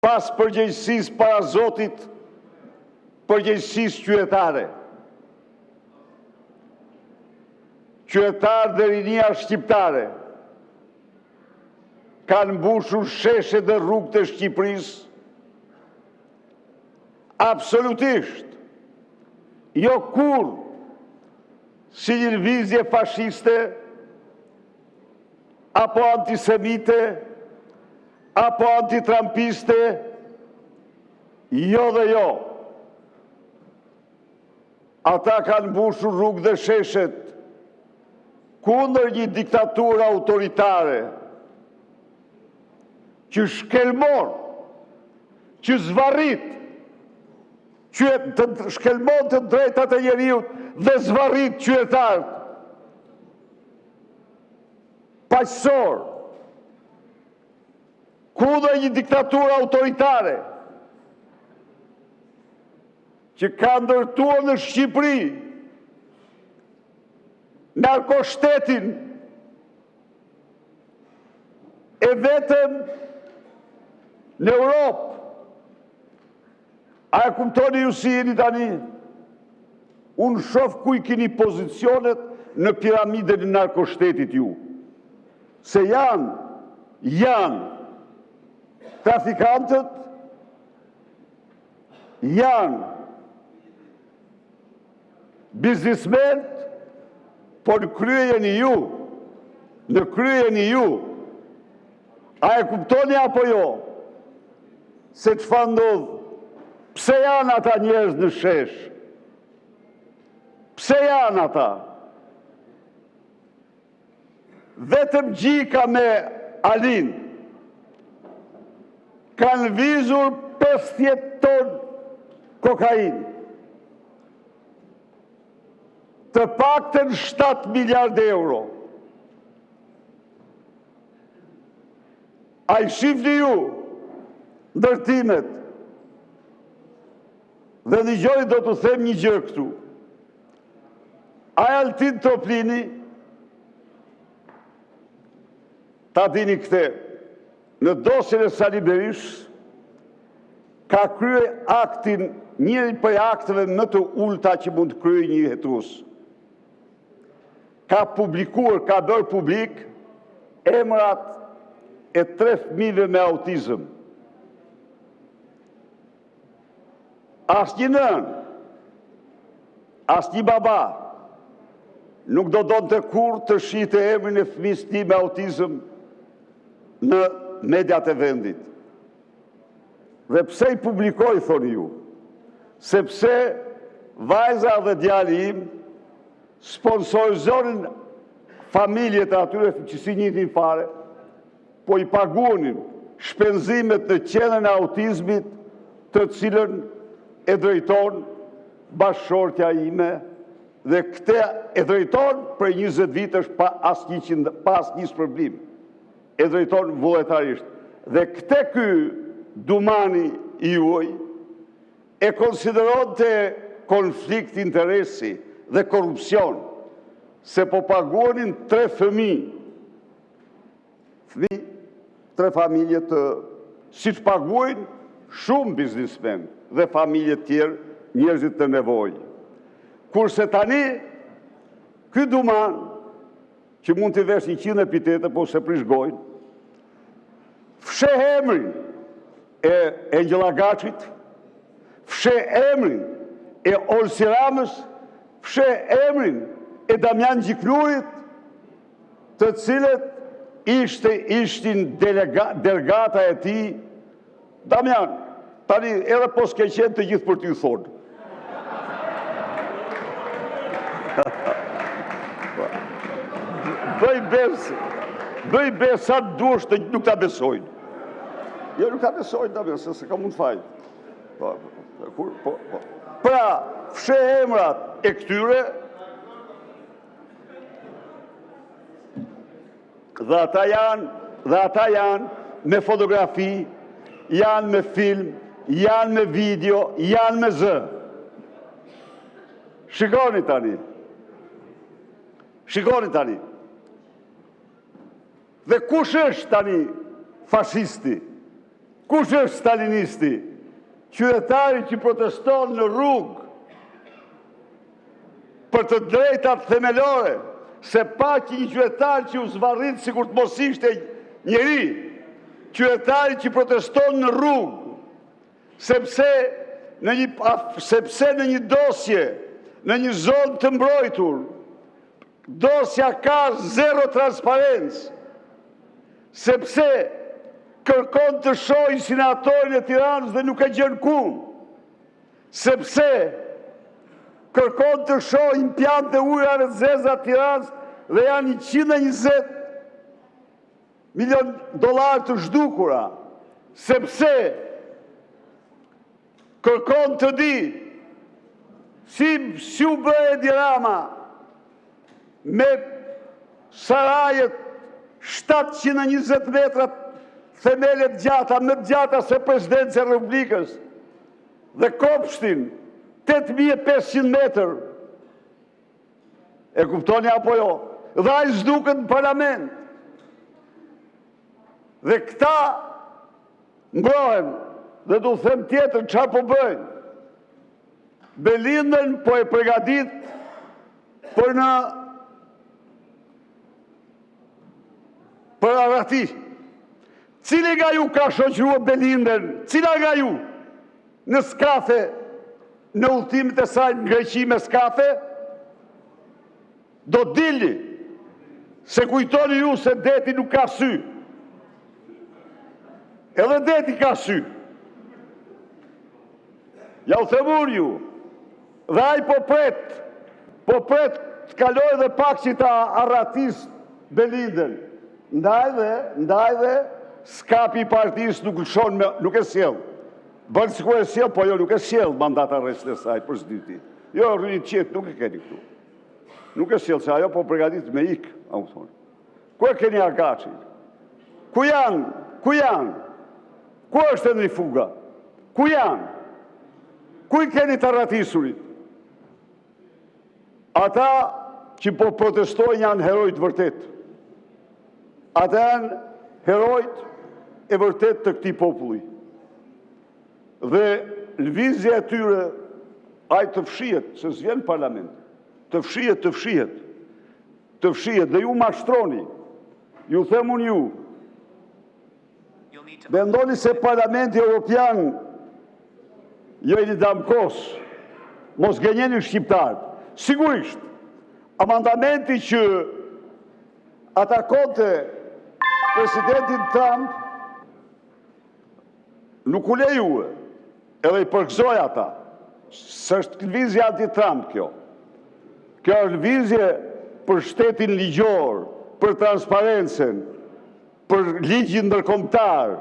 pas përgjegjësisë para Zotit, përgjegjësisë qytetare. Qytetarë dhe rinia shqiptare kanë mbushur sheshe dhe rrugët e Shqipërisë absolutisht, jo kur si një lëvizje fashiste, apo antisemite, apo antitrampiste, jo dhe jo. Ata kanë mbushur rrugë dhe sheshet kundër një diktaturë autoritare që shkelmon, që zvarrit, që shkelmon të drejtat e njeriut dhe zvarrit qytetarët paqësor, kundër një diktaturë autoritare që ka ndërtuar në Shqipëri narkoshtetin e vetëm në Europë. A e kuptoni ju si jeni tani? Unë shoh ku i keni pozicionet në piramidën e narkoshtetit ju. Se janë trafikantët, janë biznismenët, por në kryen e ju, a e kuptoni apo jo, se çfarë ndodh, pse janë ata njerëz në shesh, pse janë ata, vetëm Gjika me Alin, kanë lëvizur 50 ton kokainë, të paktën 7 miliard euro. A i shifni ju ndërtimet dhe një gjoni do të them një gjë këtu. A Altin Toplini, ta dini këte, në dosjen e Sali Berishës, ka krye aktin, njëri për akteve më të ulta që mund të krye një hetues. Ka publikuar, ka bërë publik emrat e 3 fëmijëve me autizëm. Asnjë nën, asnjë baba nuk do donte kur të shihte emrin e fëmijës tij me autizëm në mediat e vendit. Dhe pse i publikoj, thoni ju? Sepse vajza dhe djali im sponsorizonin familjet e atyre që si njëtin fare, po i paguonin shpenzimet në qendrën e autizmit, të cilën e drejton bashkëshortja ime, dhe këte e drejton për 20 vitesh pa asnjë shpërblim. E drejton vullnetarisht. Dhe këte ky Dumani i juaj e konsideronte konflikt interesi dhe korupcion, se po paguonin 3 fëmijë, 3 familje të, si që paguojnë shumë biznismen dhe familje tjerë, njerëzit të nevojë. Kurse tani, ky Duman, që mund të vesh 100 epitete, po se prishgojnë, fsheh emrin e Engjëlla Gaçit, fsheh emrin e Olsi Ramës, fsheh emrin e Damian Gjiklurit, të cilët ishtin delegata e tij. Damian, tani edhe po s'ke qenë të gjithë për t'ju thonë. Bëj besë sa të duash të nuk ta besojnë. Jo, nuk ta besojnë, Damian, se ka mund fajnë. Pra, fsheh emrat e këtyre, dhe ata janë me fotografi, janë me film, janë me video, janë me zë. Shikoni tani. Dhe kush është tani fashisti? Kush është stalinisti? Qytetari që proteston në rrugë për të drejtat themelore, se pa që një qytetar që u zvarrit sikur të mos ishte njeri, qytetari që proteston në rrugë, sepse në një dosje, në një zonë të mbrojtur, dosja ka zero transparencë, sepse kërkon të shojë sinatorin e Tiranës dhe nuk e gjen kumë, sepse kërkon të shojë impiant e ujrave të zeza të Tiranës dhe janë $120 milion të zhdukura, sepse kërkon të di si u bë Edi Rama me sarajet 720 metrat themelet gjata, më të gjata se presidencia e Republikës, dhe kopshtin 8500 metër. E kuptoni apo jo? Dhe ai zhduket në parlament. Dhe këta mbrohen, dhe du them tjetër çfarë po bëjnë. Belindën po e përgatit për arati. Cili nga ju ka shoqërua Belindën? Cila nga ju në skafe, në udhëtimet e saj në Greqi me skafe? Do dilni, se kujtoni ju se deti nuk ka sy. Edhe deti ka sy. Ja u themur ju, dhe ai po pret të kaloj dhe pak që ta arratis Belindën. Ndaj dhe skapi i partisë nuk e sjell. Bën sikur e sjell, po jo nuk e sjell mandat arrest e saj për s'dyti. Jo, rrënit qetë, nuk e keni këtu. Nuk e sjell, se ajo po përgatit me ik, a u thonë. Ku e keni Argaçin? Ku janë? Ku është Henri Fuga? Ku janë? Ku i keni të arratisurit? Ata që po protestojnë janë herojt vërtet. Ata janë herojt e vërtet të këtij populli. Dhe lëvizja e tyre, ai të fshihet, se s'vjen parlament, të fshihet, dhe ju mashtroni, ju them unë ju, mendoni se Parlamenti Evropian jo i një damkos, mos gënjeni shqiptarët, sigurisht, amandamenti që atakonte presidentin Trump nuk u lejue, edhe i përgëzoj ata. S'është lëvizje anti-Trump kjo. Kjo është lëvizje për shtetin ligjor, për transparencen, për ligjin ndërkombëtar.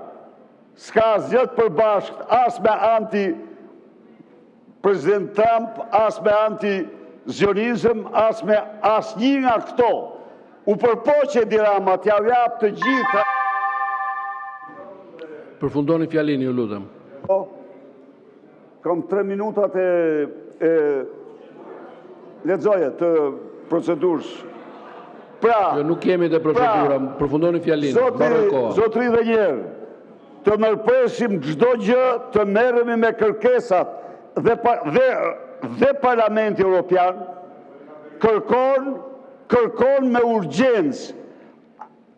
S'ka asgjë të përbashkët as me anti-president Trump, as me anti-zionizëm, as me asnjë nga këto. U përpoqe Edi Rama t'ja jap të gjitha. Përfundoni fjalin, ju lutem. Kam 3 minutat e lexoje të procedurës. Pra, jo, nuk kemi të procedura, përfundoni fjalin. Zotri dhe njerë, të nërpresim çdo gjë, të merremi me kërkesat dhe Parlamenti Evropian kërkon me urgjencë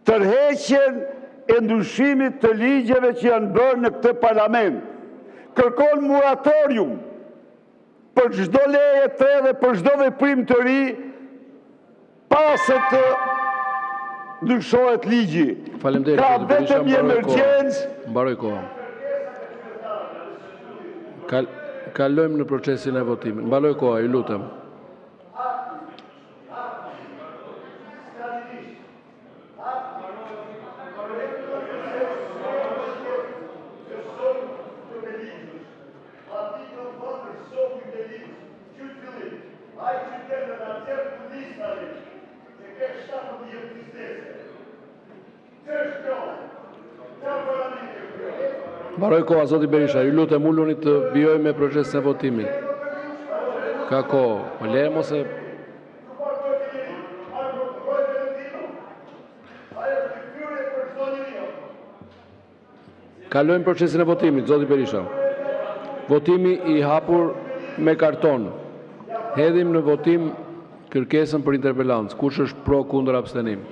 tërheqjen e ndryshimit të ligjeve që janë bërë në këtë parlament. Kërkon moratorium për çdo leje të re dhe për çdo veprim të ri pas të ndryshohet ligji. Faleminderit. Ka vetëm një emergjencë. Mbaroj kohën. Kalojmë në procesin e votimit. Mbaroj koha, ju lutem. Mbaroj koha, zoti Berisha, ju lutem uluni të vijojmë me procesin e votimit. Ka kohë, më le mos e... Kalojmë procesin e votimit, zoti Berisha. Votimi i hapur me karton. Hedhim në votim kërkesën për interpelancë. Kush është pro, kundër, abstenim?